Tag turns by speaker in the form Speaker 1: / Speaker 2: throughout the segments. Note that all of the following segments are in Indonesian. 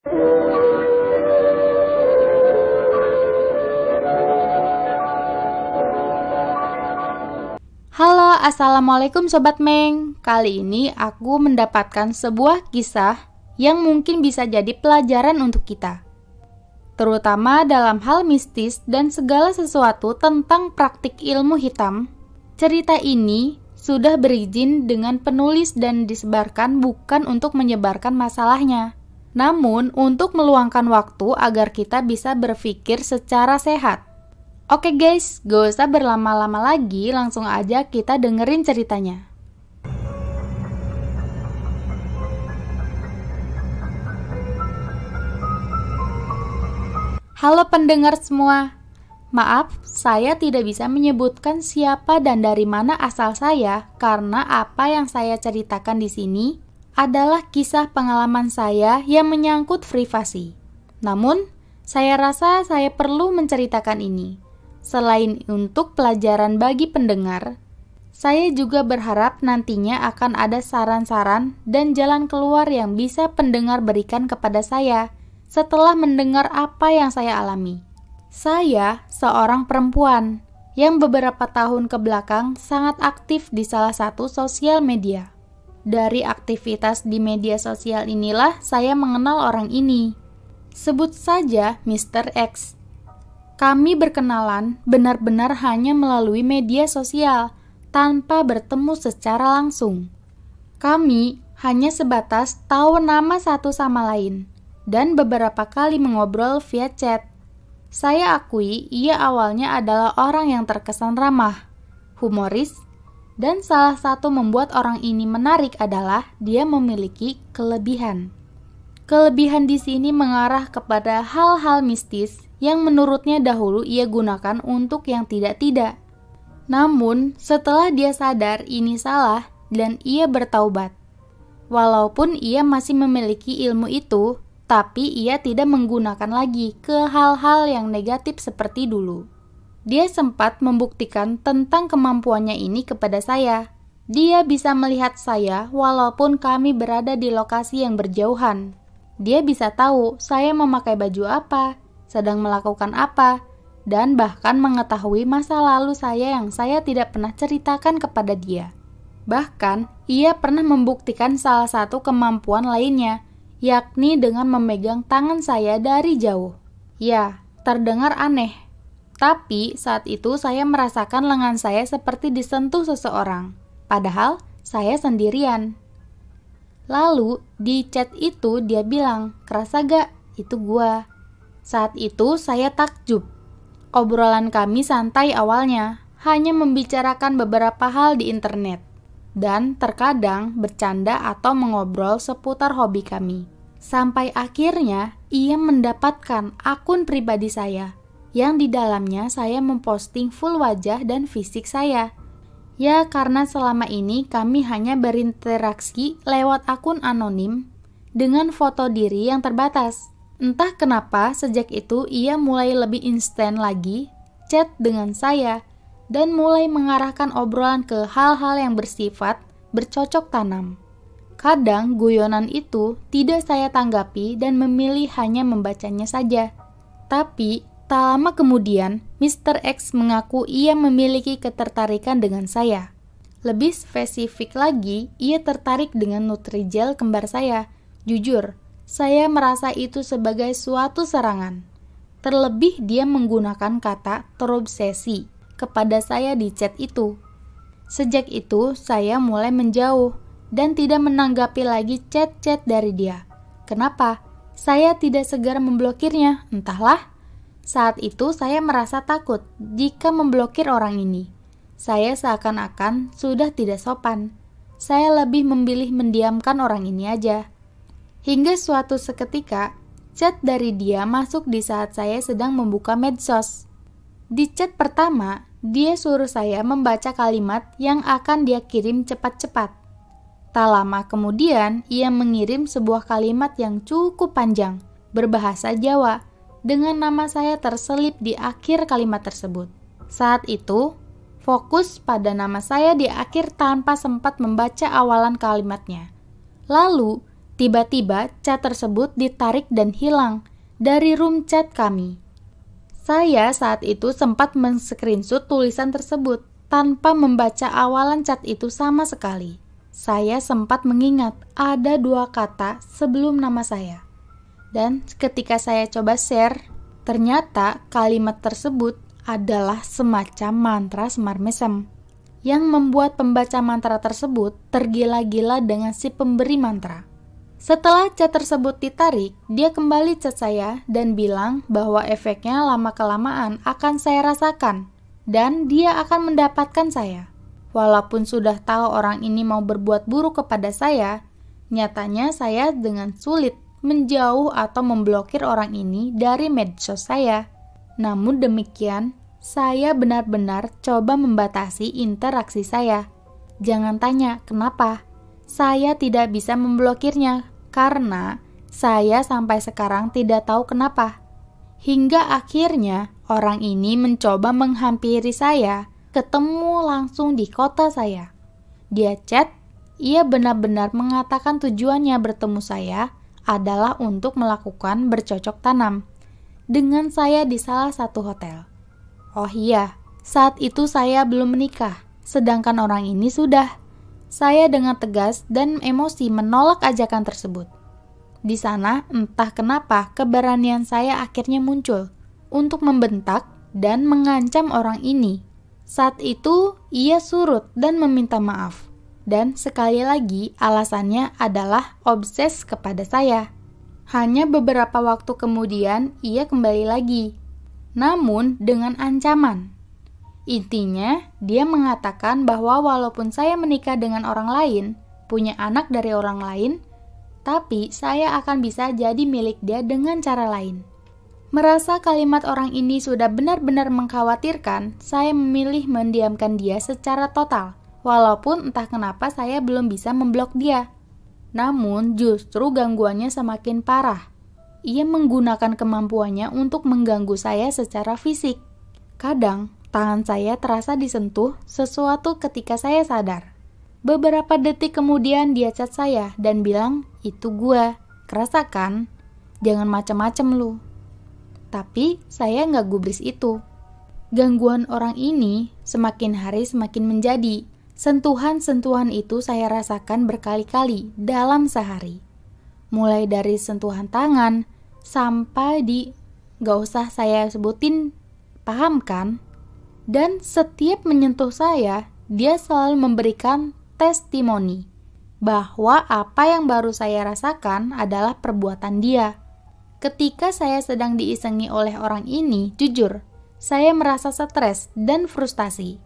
Speaker 1: Halo, assalamualaikum Sobat Meng. Kali ini aku mendapatkan sebuah kisah yang mungkin bisa jadi pelajaran untuk kita, terutama dalam hal mistis dan segala sesuatu tentang praktik ilmu hitam. Cerita ini sudah berizin dengan penulis dan disebarkan bukan untuk menyebarkan masalahnya, namun untuk meluangkan waktu agar kita bisa berpikir secara sehat. Oke guys, gak usah berlama-lama lagi, langsung aja kita dengerin ceritanya. Halo pendengar semua, maaf saya tidak bisa menyebutkan siapa dan dari mana asal saya karena apa yang saya ceritakan di sini adalah kisah pengalaman saya yang menyangkut privasi. Namun, saya rasa saya perlu menceritakan ini. Selain untuk pelajaran bagi pendengar, saya juga berharap nantinya akan ada saran-saran dan jalan keluar yang bisa pendengar berikan kepada saya setelah mendengar apa yang saya alami. Saya seorang perempuan yang beberapa tahun ke belakang sangat aktif di salah satu sosial media. Dari aktivitas di media sosial inilah saya mengenal orang ini. Sebut saja Mr. X. Kami berkenalan benar-benar hanya melalui media sosial, tanpa bertemu secara langsung. Kami hanya sebatas tahu nama satu sama lain, dan beberapa kali mengobrol via chat. Saya akui ia awalnya adalah orang yang terkesan ramah, humoris, dan salah satu membuat orang ini menarik adalah dia memiliki kelebihan. Kelebihan di sini mengarah kepada hal-hal mistis yang menurutnya dahulu ia gunakan untuk yang tidak-tidak. Namun, setelah dia sadar ini salah dan ia bertaubat. Walaupun ia masih memiliki ilmu itu, tapi ia tidak menggunakan lagi ke hal-hal yang negatif seperti dulu. Dia sempat membuktikan tentang kemampuannya ini kepada saya. Dia bisa melihat saya walaupun kami berada di lokasi yang berjauhan. Dia bisa tahu saya memakai baju apa, sedang melakukan apa, dan bahkan mengetahui masa lalu saya yang saya tidak pernah ceritakan kepada dia. Bahkan, ia pernah membuktikan salah satu kemampuan lainnya, yakni dengan memegang tangan saya dari jauh. Ya, terdengar aneh. Tapi, saat itu saya merasakan lengan saya seperti disentuh seseorang. Padahal, saya sendirian. Lalu, di chat itu dia bilang, "Kerasa gak? Itu gua." Saat itu saya takjub. Obrolan kami santai awalnya, hanya membicarakan beberapa hal di internet, dan terkadang bercanda atau mengobrol seputar hobi kami. Sampai akhirnya ia mendapatkan akun pribadi saya, yang di dalamnya saya memposting full wajah dan fisik saya. Ya karena selama ini kami hanya berinteraksi lewat akun anonim dengan foto diri yang terbatas. Entah kenapa sejak itu ia mulai lebih instan lagi chat dengan saya dan mulai mengarahkan obrolan ke hal-hal yang bersifat bercocok tanam. Kadang guyonan itu tidak saya tanggapi dan memilih hanya membacanya saja. Tapi tak lama kemudian Mr. X mengaku ia memiliki ketertarikan dengan saya. Lebih spesifik lagi, ia tertarik dengan Nutrijel kembar saya. Jujur, saya merasa itu sebagai suatu serangan. Terlebih dia menggunakan kata terobsesi kepada saya di chat itu. Sejak itu, saya mulai menjauh dan tidak menanggapi lagi chat-chat dari dia. Kenapa? Saya tidak segera memblokirnya, entahlah. Saat itu saya merasa takut jika memblokir orang ini. Saya seakan-akan sudah tidak sopan. Saya lebih memilih mendiamkan orang ini aja. Hingga suatu seketika, chat dari dia masuk di saat saya sedang membuka medsos. Di chat pertama, dia suruh saya membaca kalimat yang akan dia kirim cepat-cepat. Tak lama kemudian, ia mengirim sebuah kalimat yang cukup panjang, berbahasa Jawa, dengan nama saya terselip di akhir kalimat tersebut. Saat itu, fokus pada nama saya di akhir tanpa sempat membaca awalan kalimatnya. Lalu, Tiba-tiba chat tersebut ditarik dan hilang dari room chat kami. Saya saat itu sempat men-screenshot tulisan tersebut tanpa membaca awalan chat itu sama sekali. Saya sempat mengingat ada 2 kata sebelum nama saya. Dan ketika saya coba share, ternyata kalimat tersebut adalah semacam mantra semar mesem yang membuat pembaca mantra tersebut tergila-gila dengan si pemberi mantra. Setelah chat tersebut ditarik, dia kembali chat saya dan bilang bahwa efeknya lama-kelamaan akan saya rasakan dan dia akan mendapatkan saya. Walaupun sudah tahu orang ini mau berbuat buruk kepada saya, nyatanya saya dengan sulit menjauh atau memblokir orang ini dari medsos saya. Namun demikian, saya benar-benar coba membatasi interaksi saya. Jangan tanya kenapa. Saya tidak bisa memblokirnya karena saya sampai sekarang tidak tahu kenapa. Hingga akhirnya orang ini mencoba menghampiri saya, ketemu langsung di kota saya. Dia chat, ia benar-benar mengatakan tujuannya bertemu saya adalah untuk melakukan bercocok tanam dengan saya di salah satu hotel. Oh iya, saat itu saya belum menikah, sedangkan orang ini sudah. Saya dengan tegas dan emosi menolak ajakan tersebut. Di sana, entah kenapa keberanian saya akhirnya muncul untuk membentak dan mengancam orang ini. Saat itu, ia surut dan meminta maaf. Dan sekali lagi, alasannya adalah obses kepada saya. Hanya beberapa waktu kemudian, ia kembali lagi. Namun, dengan ancaman. Intinya, dia mengatakan bahwa walaupun saya menikah dengan orang lain, punya anak dari orang lain, tapi saya akan bisa jadi milik dia dengan cara lain. Merasa kalimat orang ini sudah benar-benar mengkhawatirkan, saya memilih mendiamkan dia secara total, walaupun entah kenapa saya belum bisa memblok dia. Namun, justru gangguannya semakin parah. Ia menggunakan kemampuannya untuk mengganggu saya secara fisik. Kadang, tangan saya terasa disentuh sesuatu ketika saya sadar. Beberapa detik kemudian dia chat saya dan bilang, "Itu gua, kerasa kan? Jangan macem-macem lu." Tapi saya nggak gubris itu. Gangguan orang ini semakin hari semakin menjadi. Sentuhan-sentuhan itu saya rasakan berkali-kali dalam sehari. Mulai dari sentuhan tangan sampai gak usah saya sebutin, paham kan? Dan setiap menyentuh saya, dia selalu memberikan testimoni bahwa apa yang baru saya rasakan adalah perbuatan dia. Ketika saya sedang diisengi oleh orang ini, jujur, saya merasa stres dan frustasi.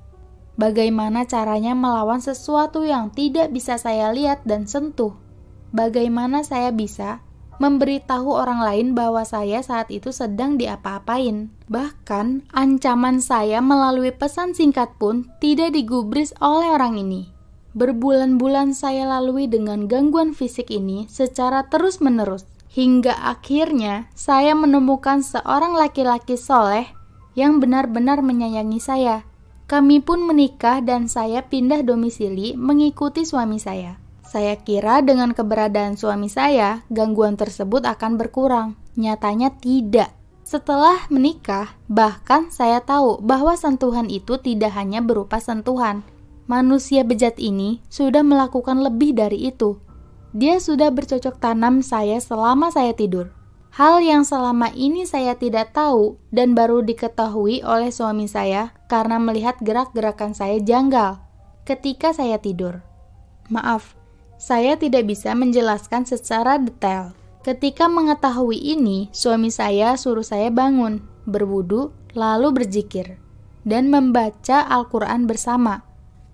Speaker 1: Bagaimana caranya melawan sesuatu yang tidak bisa saya lihat dan sentuh? Bagaimana saya bisa memberitahu orang lain bahwa saya saat itu sedang diapa-apain? Bahkan, ancaman saya melalui pesan singkat pun tidak digubris oleh orang ini. Berbulan-bulan saya lalui dengan gangguan fisik ini secara terus-menerus. Hingga akhirnya, saya menemukan seorang laki-laki soleh yang benar-benar menyayangi saya. Kami pun menikah dan saya pindah domisili mengikuti suami saya. Saya kira dengan keberadaan suami saya, gangguan tersebut akan berkurang. Nyatanya tidak. Setelah menikah, bahkan saya tahu bahwa sentuhan itu tidak hanya berupa sentuhan. Manusia bejat ini sudah melakukan lebih dari itu. Dia sudah bercocok tanam saya selama saya tidur. Hal yang selama ini saya tidak tahu dan baru diketahui oleh suami saya karena melihat gerak-gerakan saya janggal ketika saya tidur. Maaf, saya tidak bisa menjelaskan secara detail. Ketika mengetahui ini, suami saya suruh saya bangun, berwudu, lalu berzikir, dan membaca Al-Quran bersama.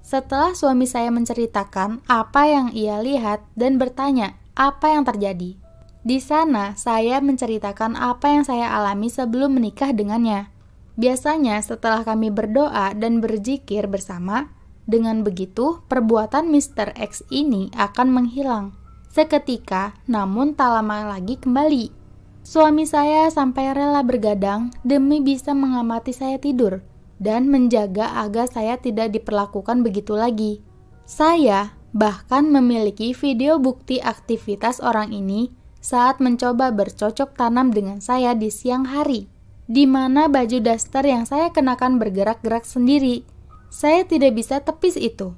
Speaker 1: Setelah suami saya menceritakan apa yang ia lihat dan bertanya apa yang terjadi. Di sana, saya menceritakan apa yang saya alami sebelum menikah dengannya. Biasanya setelah kami berdoa dan berzikir bersama, dengan begitu perbuatan Mr. X ini akan menghilang. Seketika, namun tak lama lagi kembali. Suami saya sampai rela bergadang demi bisa mengamati saya tidur dan menjaga agar saya tidak diperlakukan begitu lagi. Saya bahkan memiliki video bukti aktivitas orang ini saat mencoba bercocok tanam dengan saya di siang hari, di mana baju daster yang saya kenakan bergerak-gerak sendiri. Saya tidak bisa tepis itu.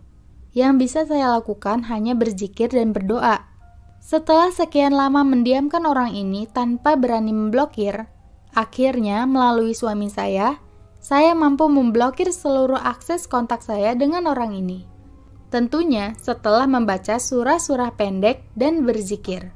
Speaker 1: Yang bisa saya lakukan hanya berzikir dan berdoa. Setelah sekian lama mendiamkan orang ini tanpa berani memblokir, akhirnya melalui suami saya mampu memblokir seluruh akses kontak saya dengan orang ini. Tentunya setelah membaca surah-surah pendek dan berzikir.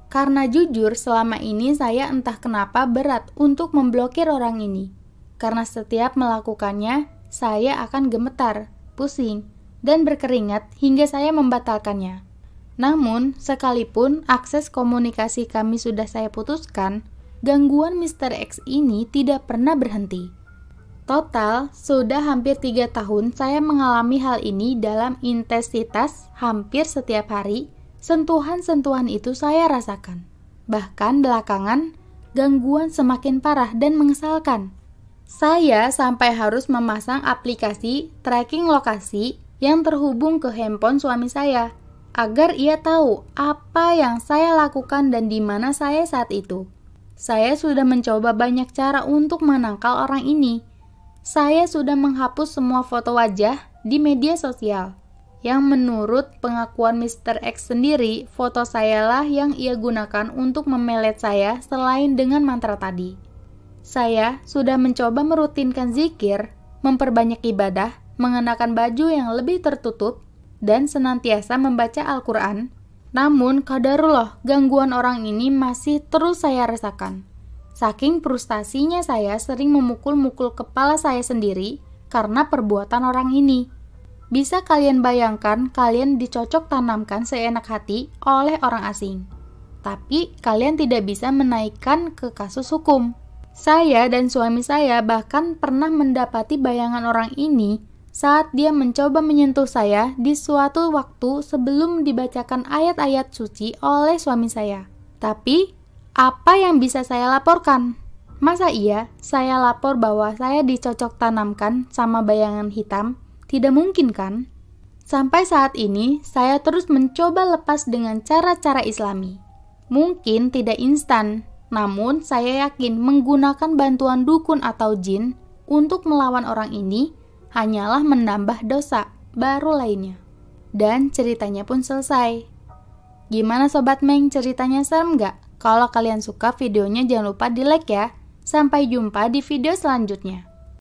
Speaker 1: Karena jujur selama ini saya entah kenapa berat untuk memblokir orang ini. Karena setiap melakukannya, saya akan gemetar, pusing, dan berkeringat hingga saya membatalkannya. Namun, sekalipun akses komunikasi kami sudah saya putuskan, gangguan Mr. X ini tidak pernah berhenti. Total, sudah hampir 3 tahun saya mengalami hal ini dalam intensitas hampir setiap hari. Sentuhan-sentuhan itu saya rasakan. Bahkan belakangan, gangguan semakin parah dan mengesalkan. Saya sampai harus memasang aplikasi tracking lokasi yang terhubung ke handphone suami saya, agar ia tahu apa yang saya lakukan dan di mana saya saat itu. Saya sudah mencoba banyak cara untuk menangkal orang ini. Saya sudah menghapus semua foto wajah di media sosial, yang menurut pengakuan Mr. X sendiri, foto sayalah yang ia gunakan untuk memelet saya selain dengan mantra tadi. Saya sudah mencoba merutinkan zikir, memperbanyak ibadah, mengenakan baju yang lebih tertutup, dan senantiasa membaca Al-Quran. Namun, qadarullah, gangguan orang ini masih terus saya rasakan. Saking frustasinya saya sering memukul-mukul kepala saya sendiri karena perbuatan orang ini. Bisa kalian bayangkan kalian dicocok tanamkan seenak hati oleh orang asing. Tapi, kalian tidak bisa menaikkan ke kasus hukum. Saya dan suami saya bahkan pernah mendapati bayangan orang ini saat dia mencoba menyentuh saya di suatu waktu sebelum dibacakan ayat-ayat suci oleh suami saya. Tapi, apa yang bisa saya laporkan? Masa iya saya lapor bahwa saya dicocok tanamkan sama bayangan hitam? Tidak mungkin kan? Sampai saat ini, saya terus mencoba lepas dengan cara-cara Islami. Mungkin tidak instan, namun saya yakin menggunakan bantuan dukun atau jin untuk melawan orang ini hanyalah menambah dosa baru lainnya. Dan ceritanya pun selesai. Gimana Sobat Meng, ceritanya serem nggak? Kalau kalian suka videonya jangan lupa di like ya. Sampai jumpa di video selanjutnya.